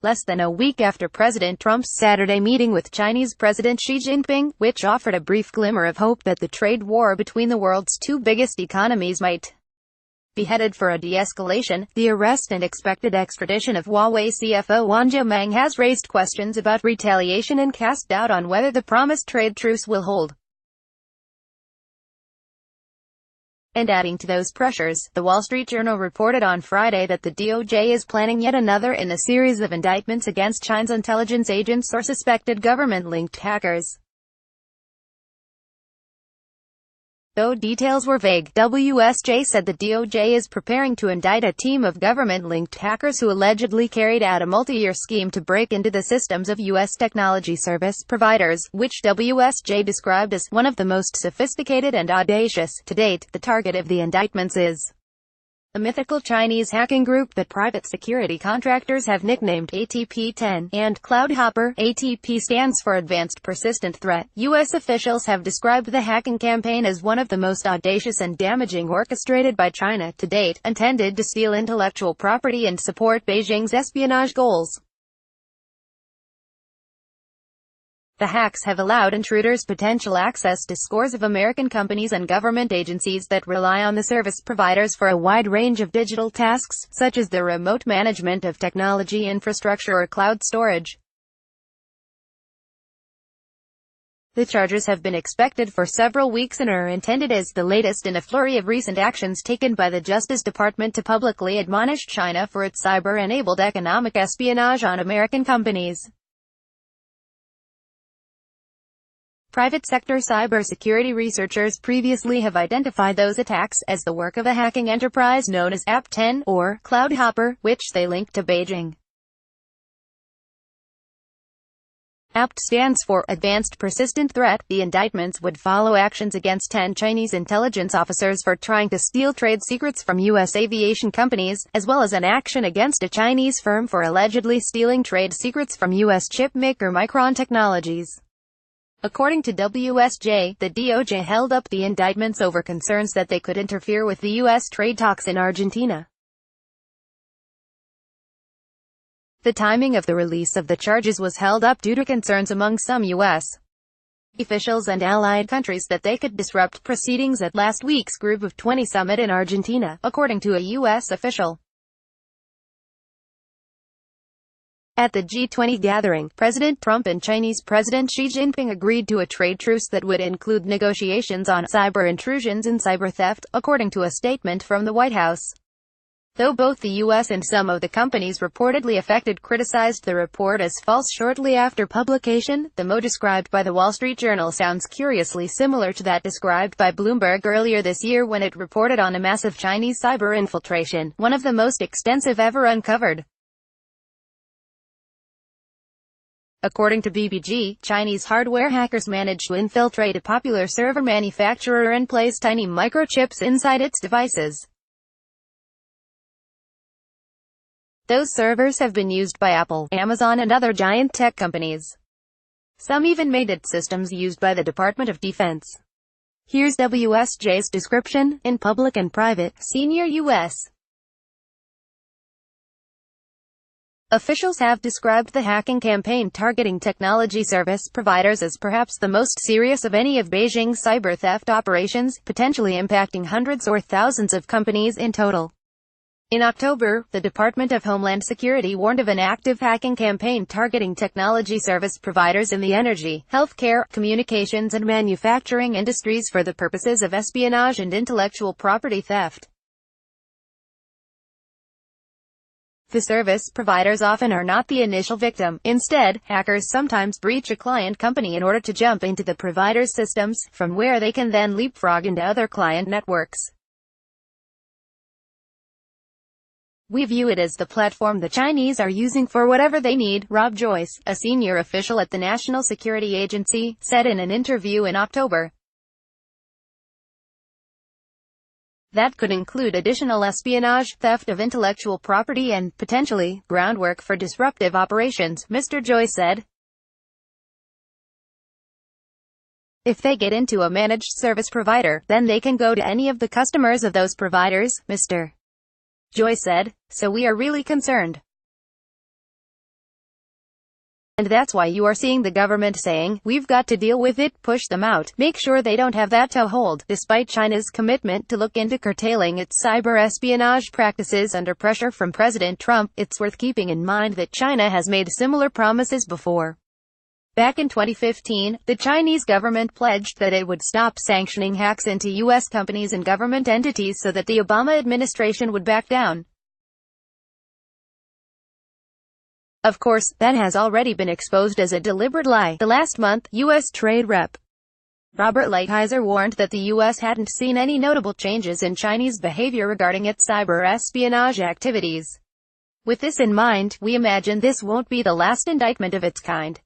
less than a week after President Trump's Saturday meeting with Chinese President Xi Jinping, which offered a brief glimmer of hope that the trade war between the world's two biggest economies might be headed for a de-escalation. The arrest and expected extradition of Huawei CFO Wanzhou Meng has raised questions about retaliation and cast doubt on whether the promised trade truce will hold. And adding to those pressures, the Wall Street Journal reported on Friday that the DOJ is planning yet another in a series of indictments against China's intelligence agents or suspected government-linked hackers. Though details were vague, WSJ said the DOJ is preparing to indict a team of government-linked hackers who allegedly carried out a multi-year scheme to break into the systems of U.S. technology service providers, which WSJ described as one of the most sophisticated and audacious. To date, the target of the indictments is a mythical Chinese hacking group that private security contractors have nicknamed ATP-10 and Cloudhopper. ATP stands for Advanced Persistent Threat. U.S. officials have described the hacking campaign as one of the most audacious and damaging orchestrated by China to date, intended to steal intellectual property and support Beijing's espionage goals. The hacks have allowed intruders potential access to scores of American companies and government agencies that rely on the service providers for a wide range of digital tasks, such as the remote management of technology infrastructure or cloud storage. The charges have been expected for several weeks and are intended as the latest in a flurry of recent actions taken by the Justice Department to publicly admonish China for its cyber-enabled economic espionage on American companies. Private sector cybersecurity researchers previously have identified those attacks as the work of a hacking enterprise known as ATP-10, or Cloudhopper, which they link to Beijing. APT stands for Advanced Persistent Threat. The indictments would follow actions against 10 Chinese intelligence officers for trying to steal trade secrets from U.S. aviation companies, as well as an action against a Chinese firm for allegedly stealing trade secrets from U.S. chip maker Micron Technologies. According to WSJ, the DOJ held up the indictments over concerns that they could interfere with the U.S. trade talks in Argentina. The timing of the release of the charges was held up due to concerns among some U.S. officials and allied countries that they could disrupt proceedings at last week's Group of 20 summit in Argentina, according to a U.S. official. At the G20 gathering, President Trump and Chinese President Xi Jinping agreed to a trade truce that would include negotiations on cyber intrusions and cyber theft, according to a statement from the White House. Though both the U.S. and some of the companies reportedly affected criticized the report as false shortly after publication, the memo described by the Wall Street Journal sounds curiously similar to that described by Bloomberg earlier this year when it reported on a massive Chinese cyber infiltration, one of the most extensive ever uncovered. According to BBG, Chinese hardware hackers managed to infiltrate a popular server manufacturer and place tiny microchips inside its devices. Those servers have been used by Apple, Amazon and other giant tech companies. Some even made it systems used by the Department of Defense. Here's WSJ's description. In public and private, senior U.S. officials have described the hacking campaign targeting technology service providers as perhaps the most serious of any of Beijing's cyber theft operations, potentially impacting hundreds or thousands of companies in total. In October, the Department of Homeland Security warned of an active hacking campaign targeting technology service providers in the energy, healthcare, communications and manufacturing industries for the purposes of espionage and intellectual property theft. The service providers often are not the initial victim. Instead, hackers sometimes breach a client company in order to jump into the provider's systems, from where they can then leapfrog into other client networks. We view it as the platform the Chinese are using for whatever they need, Rob Joyce, a senior official at the National Security Agency, said in an interview in October. That could include additional espionage, theft of intellectual property and, potentially, groundwork for disruptive operations, Mr. Joyce said. If they get into a managed service provider, then they can go to any of the customers of those providers, Mr. Joyce said. So we are really concerned. And that's why you are seeing the government saying, we've got to deal with it, push them out, make sure they don't have that toehold. Despite China's commitment to look into curtailing its cyber espionage practices under pressure from President Trump, it's worth keeping in mind that China has made similar promises before. Back in 2015, the Chinese government pledged that it would stop sanctioning hacks into U.S. companies and government entities so that the Obama administration would back down. Of course, that has already been exposed as a deliberate lie. The last month, U.S. Trade Rep. Robert Lighthizer warned that the U.S. hadn't seen any notable changes in Chinese behavior regarding its cyber espionage activities. With this in mind, we imagine this won't be the last indictment of its kind.